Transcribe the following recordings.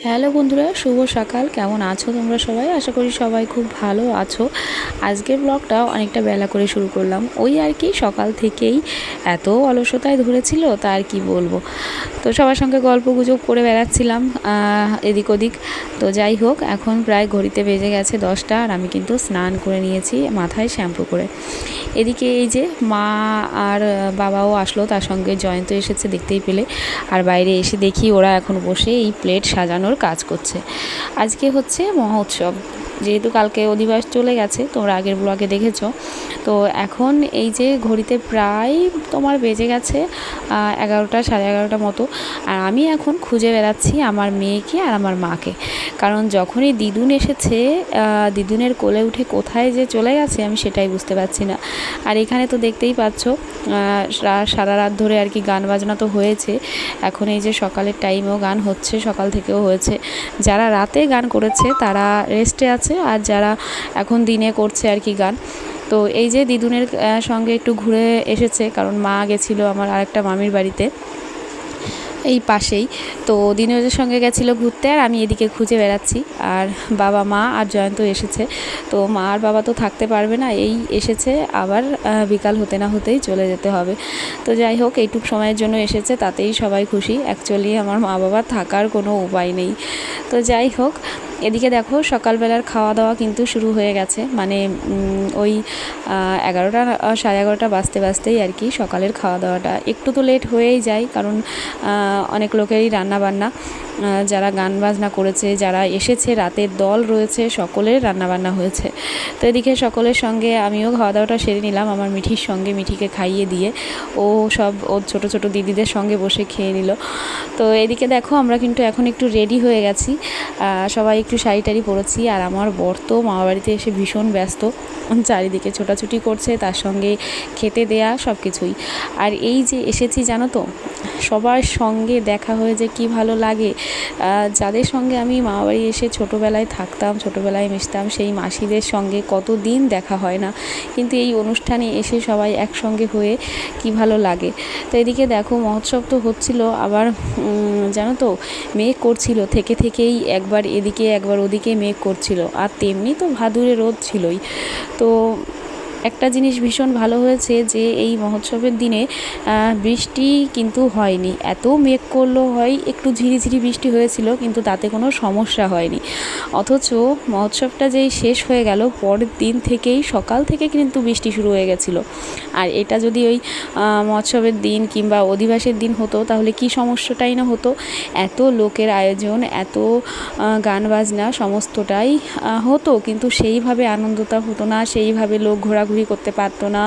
Hello বন্ধুরা, শুভ সকাল। কেমন আছো তোমরা সবাই? আশা করি সবাই খুব ভালো আছো। আজকের ব্লগটা অনেকটা বেলা করে শুরু করলাম। ওই আর কি, সকাল থেকেই এত অলসতায় ধরেছিল তা আর কি বলবো। তো সবার সঙ্গে গল্প গুজব করে বেড়াচ্ছিলাম এদিক ওদিক। তো যাই হোক, এখন প্রায় ঘড়িতে বেজে গেছে 10টা, আর আমি কিন্তু স্নান করে নিয়েছি মাথায় শ্যাম্পু করে। এদিকে এই যে মা আর বাবাও আসলো, তার সঙ্গে জয়ন্ত এসেছে দেখতেই পেলে। আর বাইরে এসে দেখি ওরা এখন বসে এই প্লেট সাজানোর কাজ করছে। আজকে হচ্ছে মহোৎসব, যেহেতু কালকে অধিবাস চলে গেছে, তোমরা আগের ব্লগে দেখেছো। তো এখন এই যে ঘড়িতে প্রায় তোমার বেজে গেছে 11টা, সাড়ে 11টা মতো। আর আমি এখন খুঁজে বেড়াচ্ছি আমার মেয়েকে আর আমার মাকে, কারণ যখনই দিদুন এসেছে দিদুনের কোলে উঠে কোথায় যে চলে গেছে আমি সেটাই বুঝতে পারছি না। আর এখানে তো দেখতেই পাচ্ছ সারা রাত ধরে আর কি গান বাজনা তো হয়েছে। এখন এই যে সকালের টাইমেও গান হচ্ছে, সকাল থেকেও হয়েছে। যারা রাতে গান করেছে তারা রেস্টে আছে, আর যারা এখন দিনে করছে আর কি গান। তো এই যে দিদুনের সঙ্গে একটু ঘুরে এসেছে, কারণ মা গেছিলো আমার আরেকটা মামির বাড়িতে এই পাশেই। তো দিনের সঙ্গে গেছিলো ঘুরতে, আর আমি এদিকে খুঁজে বেড়াচ্ছি। আর বাবা মা আর জয়ন্ত এসেছে। তো মা আর বাবা তো থাকতে পারবে না, এই এসেছে, আবার বিকাল হতে না হতেই চলে যেতে হবে। তো যাই হোক, এইটুক সময়ের জন্য এসেছে, তাতেই সবাই খুশি। অ্যাকচুয়ালি আমার মা বাবার থাকার কোনো উপায় নেই। তো যাই হোক, এদিকে দেখো সকালবেলার খাওয়া দাওয়া কিন্তু শুরু হয়ে গেছে। মানে ওই 11টা, সাড়ে 11টা বাজতে বাজতেই আর কি সকালের খাওয়া দাওয়াটা একটু তো লেট হয়েই যায়, কারণ অনেক লোকেরই রান্নাবান্না, যারা গান বাজনা করেছে, যারা এসেছে, রাতের দল রয়েছে, সকলের রান্নাবান্না হয়েছে। তো এদিকে সকলের সঙ্গে আমিও খাওয়া দাওয়াটা সেরে নিলাম আমার মিঠির সঙ্গে, মিঠিকে খাইয়ে দিয়ে ও সব ওর ছোটো ছোটো দিদিদের সঙ্গে বসে খেয়ে নিল। তো এদিকে দেখো আমরা কিন্তু এখন একটু রেডি হয়ে গেছি, সবাই একটু শাড়ি টাড়ি পরেছি। আর আমার বর তো মামাবাড়িতে এসে ভীষণ ব্যস্ত, চারিদিকে ছোটাছুটি করছে, তার সঙ্গে খেতে দেয়া সব কিছুই। আর এই যে এসেছি জানো তো, সবার সঙ্গে দেখা হয়ে যে কী ভালো লাগে। যাদের সঙ্গে আমি মামাবাড়ি এসে ছোটোবেলায় থাকতাম, ছোটোবেলায় মিশতাম, সেই মাসিদের সঙ্গে কতদিন দেখা হয় না, কিন্তু এই অনুষ্ঠানে এসে সবাই একসঙ্গে হয়ে কী ভালো লাগে। তো এদিকে দেখো মহোৎসব তো হচ্ছিল, আবার জানো তো মেঘ করছিল থেকে থেকেই, একবার এদিকে একবার ওদিকে মেঘ করছিল। আর তেমনি তো ভাদুরে রোদ ছিলই। তো একটা জিনিস ভীষণ ভালো হয়েছে যে এই মহোৎসবের দিনে বৃষ্টি কিন্তু হয়নি। এত মেঘ করলো, হয় একটু ঝিরিঝিরি বৃষ্টি হয়েছিল, কিন্তু তাতে কোনো সমস্যা হয়নি। অথচ মহোৎসবটা যেই শেষ হয়ে গেল, পরের দিন থেকেই সকাল থেকে কিন্তু বৃষ্টি শুরু হয়ে গেছিলো। আর এটা যদি ওই মহোৎসবের দিন কিংবা অধিবাসের দিন হতো, তাহলে কি সমস্যাটাই না হতো। এত লোকের আয়োজন, এত গান বাজনা সমস্তটাই হতো, কিন্তু সেইভাবে আনন্দটা হতো না, সেইভাবে লোক ঘোরাঘুরি করতে পারতো না,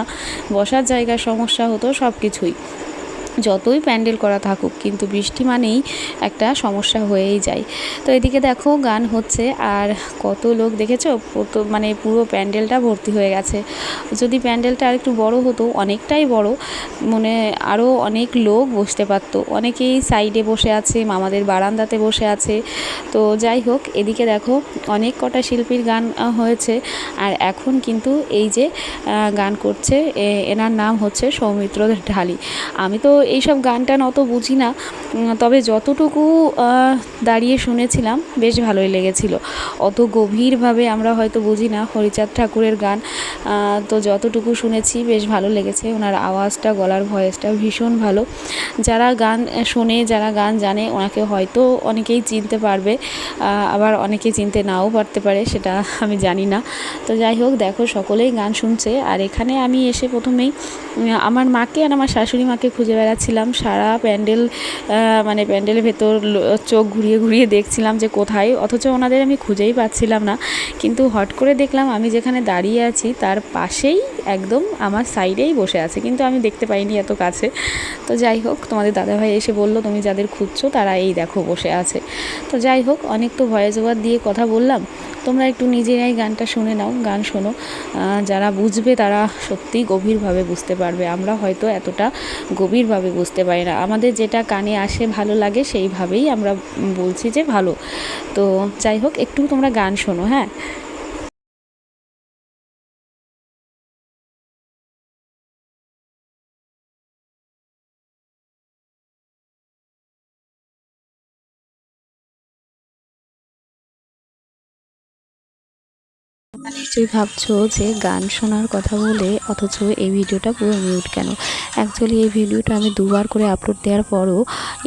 বসার জায়গার সমস্যা হতো, সব কিছুই। যতই প্যান্ডেল করা থাকুক, কিন্তু বৃষ্টি মানেই একটা সমস্যা হয়েই যায়। তো এদিকে দেখো গান হচ্ছে, আর কত লোক দেখেছো, মানে পুরো প্যান্ডেলটা ভর্তি হয়ে গেছে। যদি প্যান্ডেলটা আর একটু বড় হতো, অনেকটাই বড়, মানে আরও অনেক লোক বসতে পারতো। অনেকেই সাইডে বসে আছে, মামাদের বারান্দাতে বসে আছে। তো যাই হোক, এদিকে দেখো অনেক কটা শিল্পীর গান হয়েছে। আর এখন কিন্তু এই যে গান করছে, এনার নাম হচ্ছে সৌমিত্র ঢালি। আমি তো এইসব গান টান অত বুঝি না, তবে যতটুকু দাঁড়িয়ে শুনেছিলাম বেশ ভালোই লেগেছিল। অত গভীরভাবে আমরা হয়তো বুঝি না হরিচাঁদ ঠাকুরের গান, তো যতটুকু শুনেছি বেশ ভালো লেগেছে। ওনার আওয়াজটা, গলার ভয়েসটা ভীষণ ভালো। যারা গান শোনে, যারা গান জানে, ওনাকে হয়তো অনেকেই চিনতে পারবে, আবার অনেকে চিনতে নাও পারতে পারে, সেটা আমি জানি না। তো যাই হোক, দেখো সকলেই গান শুনছে। আর এখানে আমি এসে প্রথমেই আমার মাকে আর আমার শাশুড়ি মাকে খুঁজে বেড়াচ্ছিলাম সারা প্যান্ডেল, মানে প্যান্ডেলের ভেতর চোখ ঘুরিয়ে ঘুরিয়ে দেখছিলাম যে কোথায়, অথচ ওনাদের আমি খুঁজেই পাচ্ছিলাম না। কিন্তু হট করে দেখলাম আমি যেখানে দাঁড়িয়ে আছি তার পাশেই, একদম আমার সাইডেই বসে আছে, কিন্তু আমি দেখতে পাইনি এত কাছে। তো যাই হোক, তোমাদের দাদাভাই এসে বলল তুমি যাদের খুঁজছো তারা এই দেখো বসে আছে। তো যাই হোক, অনেক তো ভয়েস ওভার দিয়ে কথা বললাম, তোমরা একটু নিজেরাই গানটা শুনে নাও, গান শোনো। যারা বুঝবে তারা সত্যিই গভীরভাবে বুঝতে পারবে। আমরা হয়তো এতটা গভীরভাবে বুঝতে পারি না, আমাদের যেটা কানে আসে ভালো লাগে সেইভাবেই আমরা বলছি যে ভালো। তো যাই হোক, একটু তোমরা গান শোনো, হ্যাঁ। নিশ্চয়ই ভাবছো যে গান শোনার কথা বলে অথচ এই ভিডিওটা পুরো মিউট কেন। অ্যাকচুয়ালি এই ভিডিওটা আমি দুবার করে আপলোড দেওয়ার পরও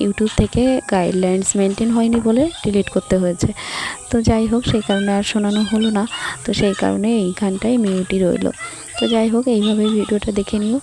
ইউটিউব থেকে গাইডলাইন্স মেনটেন হয়নি বলে ডিলিট করতে হয়েছে। তো যাই হোক, সেই কারণে আর শোনানো হলো না। তো সেই কারণে এইখানটায় মিউটই রইলো। তো যাই হোক, এইভাবে ভিডিওটা দেখে নিও।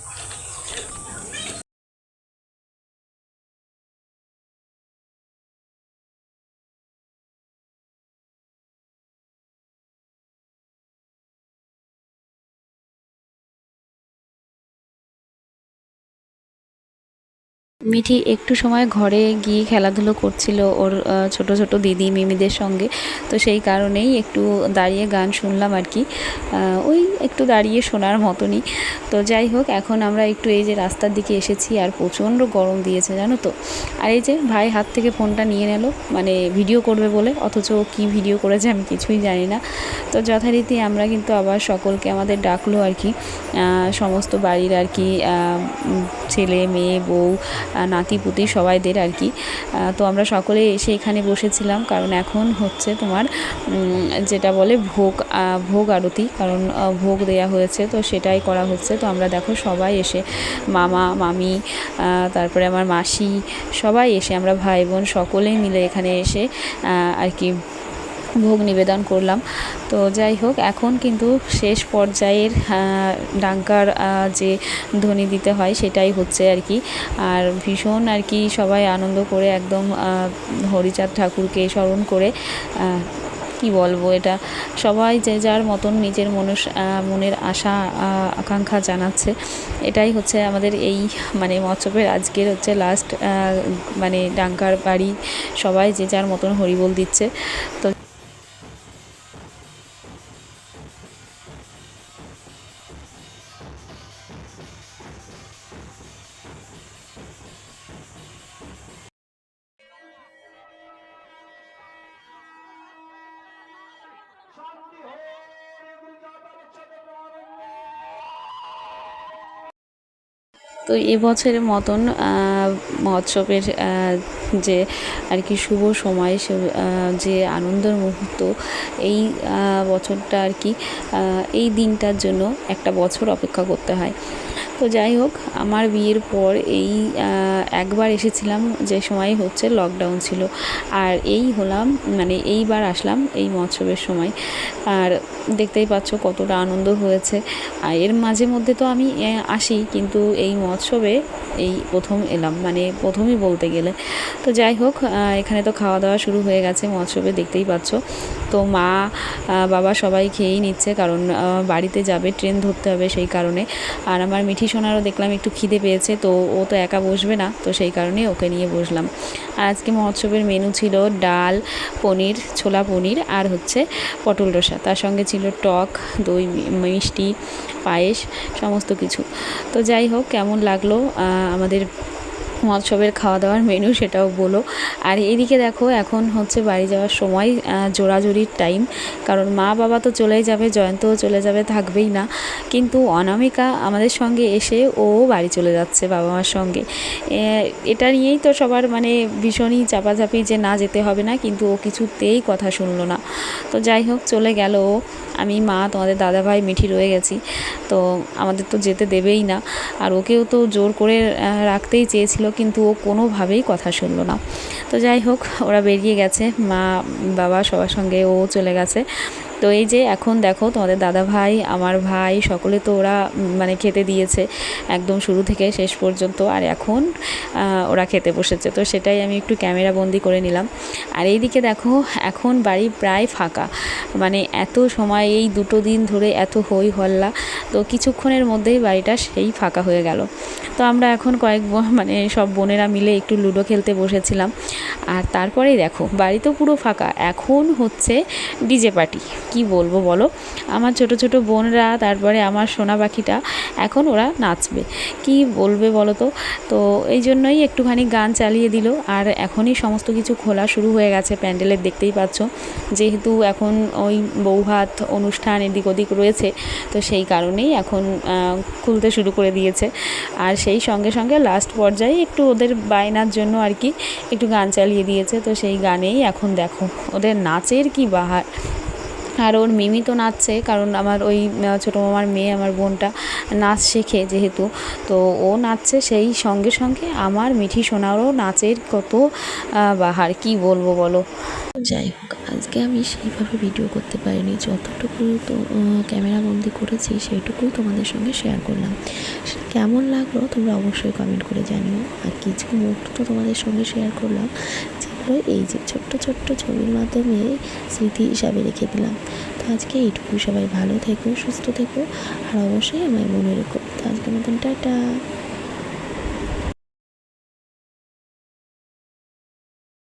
মিঠি একটু সময় ঘরে গিয়ে খেলাধুলো করছিল ওর ছোট ছোট দিদি মিমিদের সঙ্গে। তো সেই কারণেই একটু দাঁড়িয়ে গান শুনলাম আর কি, ওই একটু দাঁড়িয়ে শোনার মতনই। তো যাই হোক, এখন আমরা একটু এই যে রাস্তার দিকে এসেছি আর প্রচণ্ড গরম দিয়েছে জানো তো। আর এই যে ভাই হাত থেকে ফোনটা নিয়ে নিল, মানে ভিডিও করবে বলে, অথচ কি ভিডিও করেছে আমি কিছুই জানি না। তো যথারীতি আমরা কিন্তু আবার সকলকে আমাদের ডাকলো আর কি, সমস্ত বাড়ির আর কি, ছেলে মেয়ে বউ নাতিপুতি সবাইদের আর কি। তো আমরা সকলে এসে এখানে বসেছিলাম, কারণ এখন হচ্ছে তোমার যেটা বলে ভোগ আরতি, কারণ ভোগ দেয়া হয়েছে তো সেটাই করা হচ্ছে। তো আমরা দেখো সবাই এসে, মামা মামি তারপরে আমার মাসি সবাই এসে, আমরা ভাই বোন সকলেই মিলে এখানে এসে আর কি ভোগ নিবেদন করলাম। তো যাই হোক, এখন কিন্তু শেষ পর্যায়ের ডাঙ্কার যে ধ্বনি দিতে হয় সেটাই হচ্ছে আর কি। আর ভীষণ আর কি সবাই আনন্দ করে একদম হরিচাঁদ ঠাকুরকে স্মরণ করে, কি বলবো, এটা সবাই যে যার মতন নিজের মনের আশা আকাঙ্ক্ষা জানাচ্ছে। এটাই হচ্ছে আমাদের এই মানে মৎসবের আজকের হচ্ছে লাস্ট মানে ডাঙ্কার বাড়ি, সবাই যে যার মতন হরিবোল দিচ্ছে। তো তো এবছরের মতন মহোৎসবের যে আর কি শুভ সময়, যে আনন্দের মুহূর্ত, এই বছরটা আর কি, এই দিনটার জন্য একটা বছর অপেক্ষা করতে হয়। তো যাই হোক, আমার বিয়ের পর এই একবার এসেছিলাম, যে সময় হচ্ছে লকডাউন ছিল, আর এই হলাম মানে এইবার আসলাম এই মহোৎসবের সময়। আর দেখতেই পাচ্ছ কতটা আনন্দ হয়েছে। আর এর মাঝে মধ্যে তো আমি আসি, কিন্তু এই মহোৎসবে এই প্রথম এলাম, মানে প্রথমই বলতে গেলে। তো যাই হোক, এখানে তো খাওয়া দাওয়া শুরু হয়ে গেছে মহোৎসবে, দেখতেই পাচ্ছ। তো মা বাবা সবাই খেয়েই নিচ্ছে, কারণ বাড়িতে যাবে, ট্রেন ধরতে হবে সেই কারণে। আর আমার মিঠি সোনারও দেখলাম একটু খিদে পেয়েছে, তো ও তো একা বসবে না, তো সেই কারণেই ওকে নিয়ে বসলাম। আর আজকে মহোৎসবের মেনু ছিল ডাল, পনির, ছোলা পনির, আর হচ্ছে পটল রসা, তার সঙ্গে ছিল টক দই, মিষ্টি, পায়েস, সমস্ত কিছু। তো যাই হোক, কেমন লাগলো আমাদের মহোৎসবের খাওয়া দাওয়ার মেনু সেটাও বলো। আর এদিকে দেখো, এখন হচ্ছে বাড়ি যাওয়ার সময়, জোড়াজুড়ির টাইম, কারণ মা বাবা তো চলেই যাবে, জয়ন্তও চলে যাবে, থাকবেই না, কিন্তু অনামিকা আমাদের সঙ্গে এসে ও বাড়ি চলে যাচ্ছে বাবা মার সঙ্গে। এটা নিয়েই তো সবার মানে ভীষণই চাপাচাপি যে না যেতে হবে না, কিন্তু ও কিছুতেই কথা শুনলো না। তো যাই হোক, চলে গেল ও। আমি, মা, তোমাদের দাদাভাই, মিঠি রয়ে গেছি। তো আমাদের তো যেতে দেবেই না, আর ওকেও তো জোর করে রাখতেই চেয়েছিল, কিন্তু ও কোনোভাবেই কথা শুনলো না। তো যাই হোক, ওরা বেরিয়ে গেছে, মা বাবা সবার সঙ্গে ও চলে গেছে। তো এই যে এখন দেখো, তোমাদের দাদা ভাই, আমার ভাই, সকলে তো ওরা মানে খেতে দিয়েছে একদম শুরু থেকে শেষ পর্যন্ত, আর এখন ওরা খেতে বসেছে। তো সেটাই আমি একটু ক্যামেরা বন্দি করে নিলাম। আর এইদিকে দেখো, এখন বাড়ি প্রায় ফাঁকা, মানে এত সময় এই 2 দিন ধরে এত হই হল্লা, তো কিছুক্ষণের মধ্যেই বাড়িটা সেই ফাঁকা হয়ে গেল। তো আমরা এখন মানে সব বোনেরা মিলে একটু লুডো খেলতে বসেছিলাম। আর তারপরেই দেখো, বাড়ি তো পুরো ফাঁকা, এখন হচ্ছে ডিজে পার্টি। কি বলবো বলো, আমার ছোট ছোট বোনরা, তারপরে আমার সোনা পাখিটা, এখন ওরা নাচবে, কি বলবে বলো তো। তো এই জন্যই একটুখানি গান চালিয়ে দিল, আর এখনই সমস্ত কিছু খোলা শুরু হয়ে গেছে প্যান্ডেলের, দেখতেই পাচ্ছ। যেহেতু এখন ওই বৌভাত অনুষ্ঠান এদিক ওদিক রয়েছে, তো সেই কারণেই এখন খুলতে শুরু করে দিয়েছে। আর সেই সঙ্গে সঙ্গে লাস্ট পর্যায়ে একটু ওদের বায়নার জন্য আর কি একটু গান চালিয়ে দিয়েছে। তো সেই গানেই এখন দেখো ওদের নাচের কি বাহার, আর ওর মিমি তো নাচছে, কারণ আমার ওই ছোটো মামার মেয়ে, আমার বোনটা নাচ শেখে যেহেতু, তো ও নাচছে। সেই সঙ্গে সঙ্গে আমার মিঠি সোনারও নাচের কত বাহার, কি বলবো বলো। যাই হোক, আজকে আমি সেইভাবে ভিডিও করতে পারিনি, যতটুকু তো ক্যামেরা বন্দি করেছি সেইটুকুই তোমাদের সঙ্গে শেয়ার করলাম। সেটা কেমন লাগলো তোমরা অবশ্যই কমেন্ট করে জানিও। আর কিছু মুহূর্ত তোমাদের সঙ্গে শেয়ার করলাম, যেগুলো এই যে ছোট্ট ছোট্ট ছবির মাধ্যমে স্মৃতি হিসাবে রেখে দিলাম। তো আজকে এইটুকু, সবাই ভালো থেকো, সুস্থ থেকো, আর অবশ্যই আমায় মনে রেখো। তো আজকের মতন টাটা।